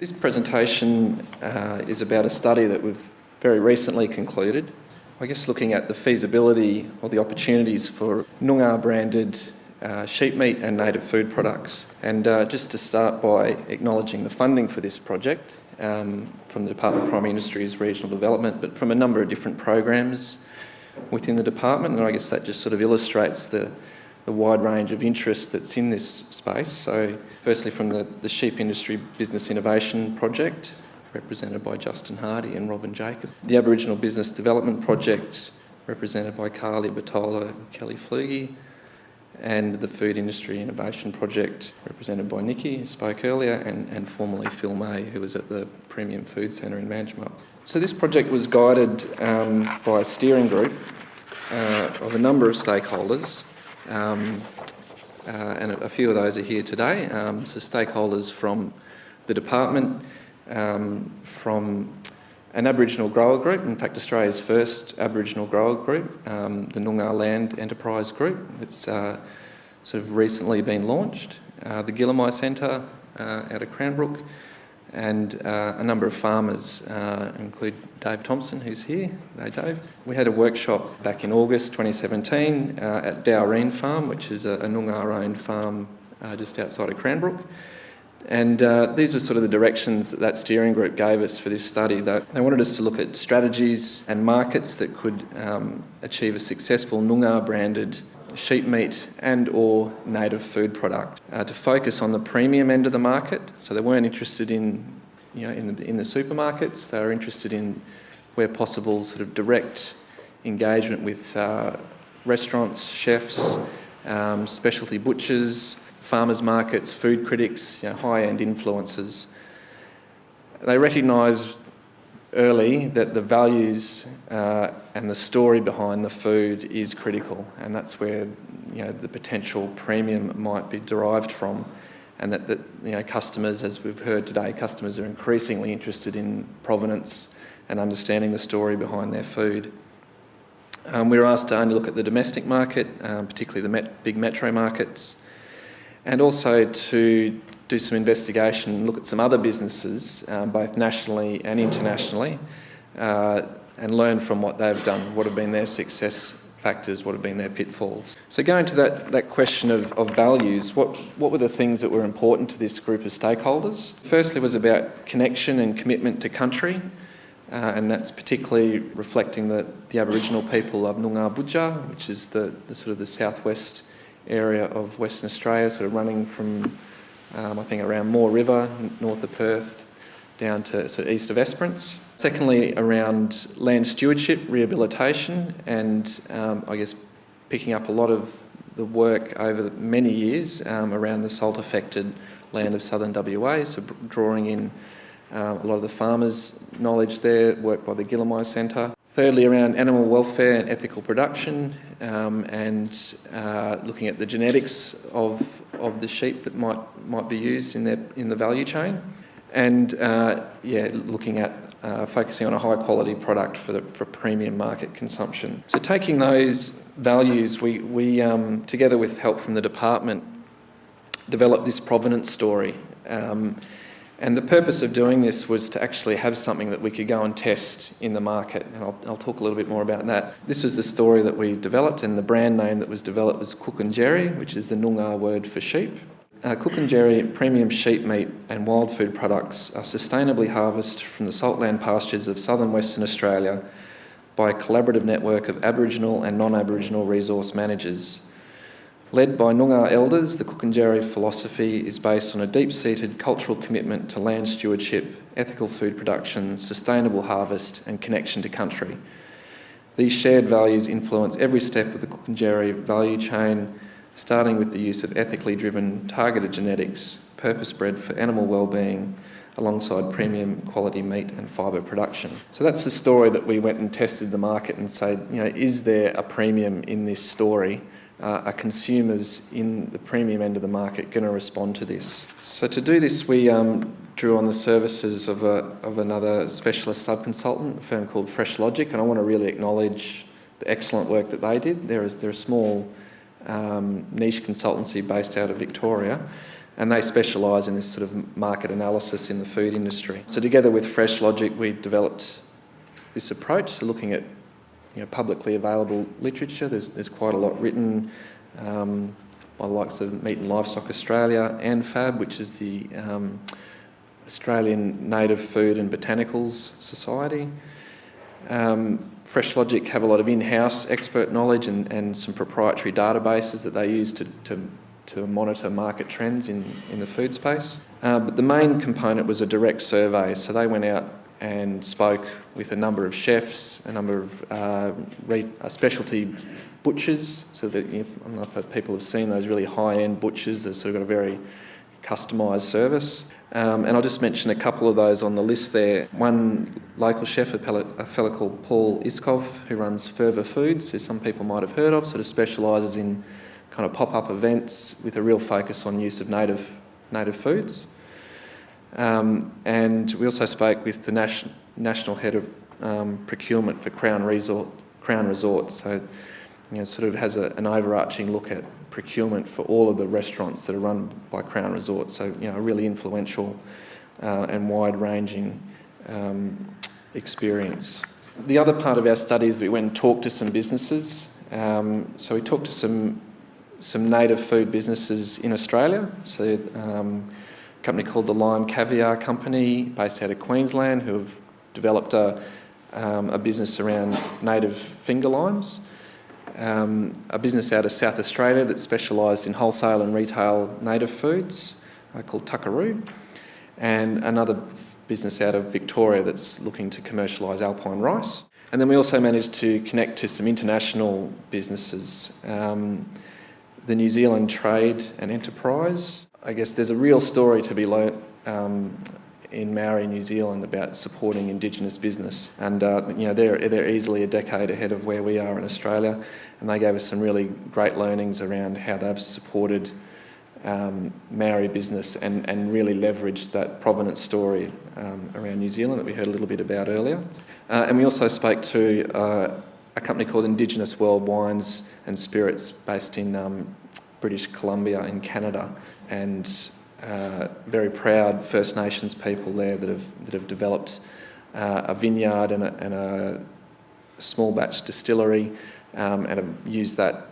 This presentation is about a study that we've very recently concluded. I guess looking at the feasibility or the opportunities for Noongar-branded sheep meat and native food products. And just to start by acknowledging the funding for this project from the Department of Primary Industries Regional Development, but from a number of different programs within the department, and I guess that just sort of illustrates the wide range of interest that's in this space. So firstly from the Sheep Industry Business Innovation Project, represented by Justin Hardy and Robin Jacob. The Aboriginal Business Development Project, represented by Carly Batola and Kelly Flugie. And the Food Industry Innovation Project, represented by Nikki, who spoke earlier, and formerly Phil May, who was at the Premium Food Centre in Manjimup. So this project was guided by a steering group of a number of stakeholders, and a few of those are here today. So stakeholders from the department, from an Aboriginal grower group, in fact Australia's first Aboriginal grower group, the Noongar Land Enterprise Group. It's sort of recently been launched. The Gillamai Centre out of Cranbrook, and a number of farmers, include Dave Thompson, who's here. Hey Dave. We had a workshop back in August 2017 at Dowreen Farm, which is a Noongar-owned farm just outside of Cranbrook. And these were sort of the directions that steering group gave us for this study. They wanted us to look at strategies and markets that could achieve a successful Noongar-branded sheep meat and or native food product, to focus on the premium end of the market. So they weren't interested in the supermarkets. They were interested in, where possible, sort of direct engagement with restaurants, chefs, specialty butchers, farmers markets, food critics, high-end influencers. They recognised early that the values and the story behind the food is critical, and that's where the potential premium might be derived from, and that customers, as we've heard today, customers are increasingly interested in provenance and understanding the story behind their food. We were asked to only look at the domestic market, particularly the big metro markets, and also to do some investigation and look at some other businesses, both nationally and internationally, and learn from what they've done, what have been their success factors, what have been their pitfalls. So going to that question of values, what were the things that were important to this group of stakeholders? Firstly was about connection and commitment to country, and that's particularly reflecting the Aboriginal people of Noongar-branded, which is the sort of the southwest area of Western Australia, sort of running from I think around Moore River, north of Perth, down to sort of east of Esperance. Secondly, around land stewardship, rehabilitation, and I guess picking up a lot of the work over many years around the salt-affected land of southern WA, so drawing in a lot of the farmers' knowledge there, work by the Gillamai Centre. Thirdly, around animal welfare and ethical production, and looking at the genetics of the sheep that might be used in the value chain, and looking at focusing on a high quality product for premium market consumption. So taking those values, we together with help from the department, developed this provenance story. And the purpose of doing this was to actually have something that we could go and test in the market, and I'll talk a little bit more about that. This was the story that we developed, and the brand name that was developed was Cook and Jerry, which is the Noongar word for sheep. Cook and Jerry premium sheep meat and wild food products are sustainably harvested from the saltland pastures of southern Western Australia by a collaborative network of Aboriginal and non-Aboriginal resource managers. Led by Noongar elders, the Cook and Jerry philosophy is based on a deep-seated cultural commitment to land stewardship, ethical food production, sustainable harvest and connection to country. These shared values influence every step of the Cook and Jerry value chain, starting with the use of ethically driven targeted genetics, purpose-bred for animal well-being, alongside premium quality meat and fibre production. So that's the story that we went and tested the market and said, is there a premium in this story? Are consumers in the premium end of the market going to respond to this? So to do this, we drew on the services of another specialist sub-consultant, a firm called Fresh Logic, and I want to really acknowledge the excellent work that they did. They're a small niche consultancy based out of Victoria, and they specialise in this sort of market analysis in the food industry. So together with Fresh Logic, we developed this approach, so looking at publicly available literature. There's quite a lot written by the likes of Meat and Livestock Australia and FAB, which is the Australian Native Food and Botanicals Society. Fresh Logic have a lot of in-house expert knowledge and some proprietary databases that they use to monitor market trends in the food space. But the main component was a direct survey, so they went out and spoke with a number of chefs, a number of specialty butchers, so that I don't know if people have seen those really high-end butchers that sort of got a very customised service. And I'll just mention a couple of those on the list there. One local chef, a fellow called Paul Iskov, who runs Fervor Foods, who some people might have heard of, sort of specialises in kind of pop-up events with a real focus on use of native foods. And we also spoke with the national head of procurement for Crown Resorts, so sort of has an overarching look at procurement for all of the restaurants that are run by Crown Resorts. So a really influential and wide-ranging experience. The other part of our study is we went and talked to some businesses. So we talked to some native food businesses in Australia. So a company called the Lime Caviar Company, based out of Queensland, who have developed a business around native finger limes. A business out of South Australia that specialised in wholesale and retail native foods called Tuckaroo, and another business out of Victoria that's looking to commercialise alpine rice. And then we also managed to connect to some international businesses. The New Zealand Trade and Enterprise. I guess there's a real story to be learnt in Maori, New Zealand, about supporting Indigenous business, and they're easily a decade ahead of where we are in Australia, and they gave us some really great learnings around how they've supported Maori business and really leveraged that provenance story around New Zealand that we heard a little bit about earlier. And we also spoke to a company called Indigenous World Wines and Spirits, based in British Columbia in Canada, and very proud First Nations people there that have developed a vineyard and a small batch distillery, and have used that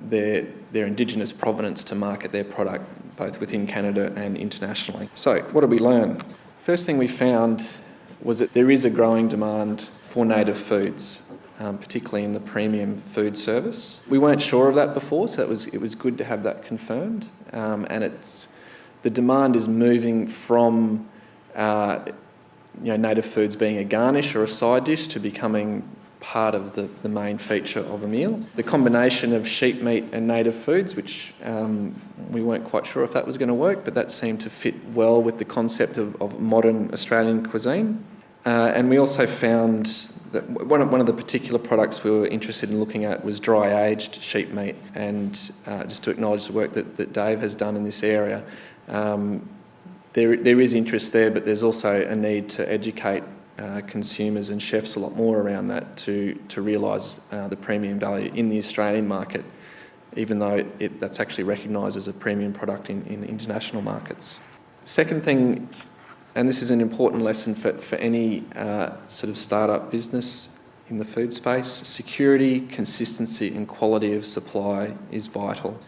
their Indigenous provenance to market their product both within Canada and internationally. So what did we learn? First thing we found was that there is a growing demand for native foods, particularly in the premium food service. We weren't sure of that before, so it was good to have that confirmed. And the demand is moving from native foods being a garnish or a side dish to becoming part of the main feature of a meal. The combination of sheep meat and native foods, which we weren't quite sure if that was going to work, but that seemed to fit well with the concept of modern Australian cuisine. And we also found that one of the particular products we were interested in looking at was dry-aged sheep meat. And just to acknowledge the work that Dave has done in this area, there is interest there, but there's also a need to educate consumers and chefs a lot more around that to realise the premium value in the Australian market, even though that's actually recognised as a premium product in international markets. Second thing, and this is an important lesson for any sort of startup business in the food space, security, consistency and quality of supply is vital.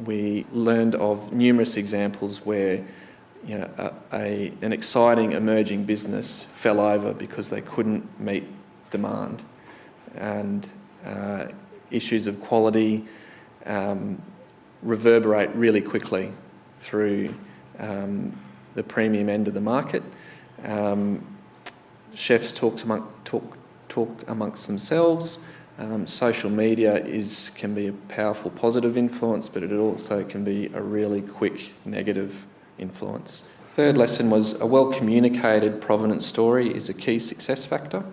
We learned of numerous examples where an exciting emerging business fell over because they couldn't meet demand, and issues of quality reverberate really quickly through the premium end of the market. Chefs talk amongst themselves. Social media can be a powerful positive influence, but it also can be a really quick negative influence. Third lesson was a well-communicated provenance story is a key success factor.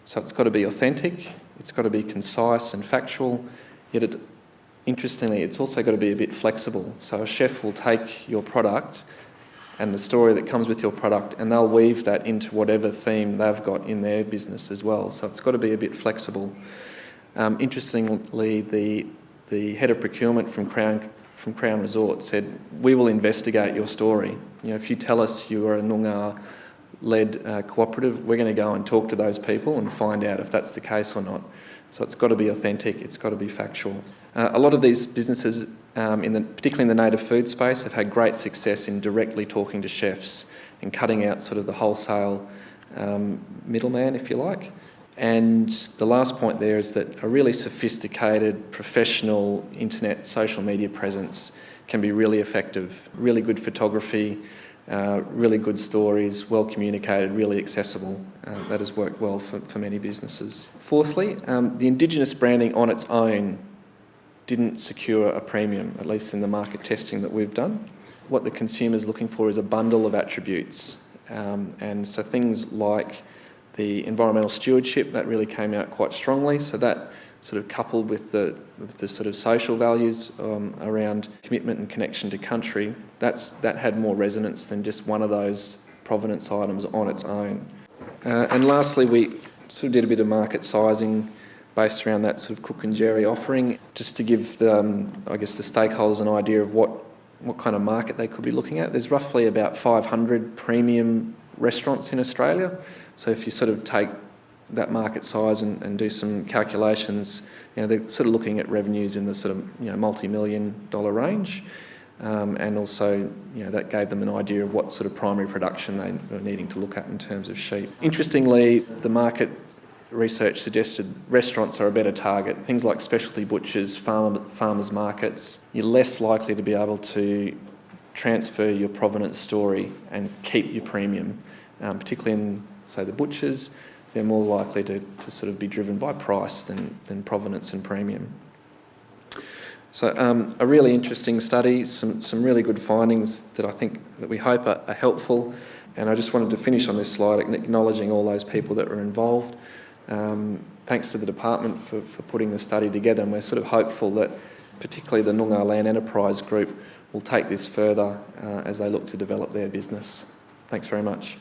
So it's got to be authentic, it's got to be concise and factual, yet interestingly, it's also got to be a bit flexible. So a chef will take your product and the story that comes with your product, and they'll weave that into whatever theme they've got in their business as well. So it's got to be a bit flexible. Interestingly, the head of procurement from Crown from Crown Resort said, we will investigate your story. If you tell us you are a Noongar-led cooperative, we're going to go and talk to those people and find out if that's the case or not. So it's got to be authentic, it's got to be factual. A lot of these businesses, particularly in the native food space, have had great success in directly talking to chefs and cutting out sort of the wholesale middleman, if you like. And the last point there is that a really sophisticated, professional internet social media presence can be really effective. Really good photography, really good stories, well communicated, really accessible. That has worked well for many businesses. Fourthly, the Indigenous branding on its own didn't secure a premium, at least in the market testing that we've done. What the consumer's looking for is a bundle of attributes. And so things like the environmental stewardship, that really came out quite strongly. So that sort of coupled with the sort of social values around commitment and connection to country, that had more resonance than just one of those provenance items on its own. And lastly, we sort of did a bit of market sizing based around that sort of cook and jerry offering, just to give the stakeholders an idea of what kind of market they could be looking at. There's roughly about 500 premium restaurants in Australia. So if you sort of take that market size and do some calculations, they're sort of looking at revenues in the sort of multi-million dollar range. And also, that gave them an idea of what sort of primary production they were needing to look at in terms of sheep. Interestingly, the market research suggested restaurants are a better target. Things like specialty butchers, farmers markets, you're less likely to be able to transfer your provenance story and keep your premium, particularly in, say, the butchers. They're more likely to sort of be driven by price than provenance and premium. So a really interesting study, some really good findings that we hope are helpful. And I just wanted to finish on this slide acknowledging all those people that were involved. Thanks to the department for putting the study together, and we're sort of hopeful that particularly the Noongar Land Enterprise Group will take this further as they look to develop their business. Thanks very much.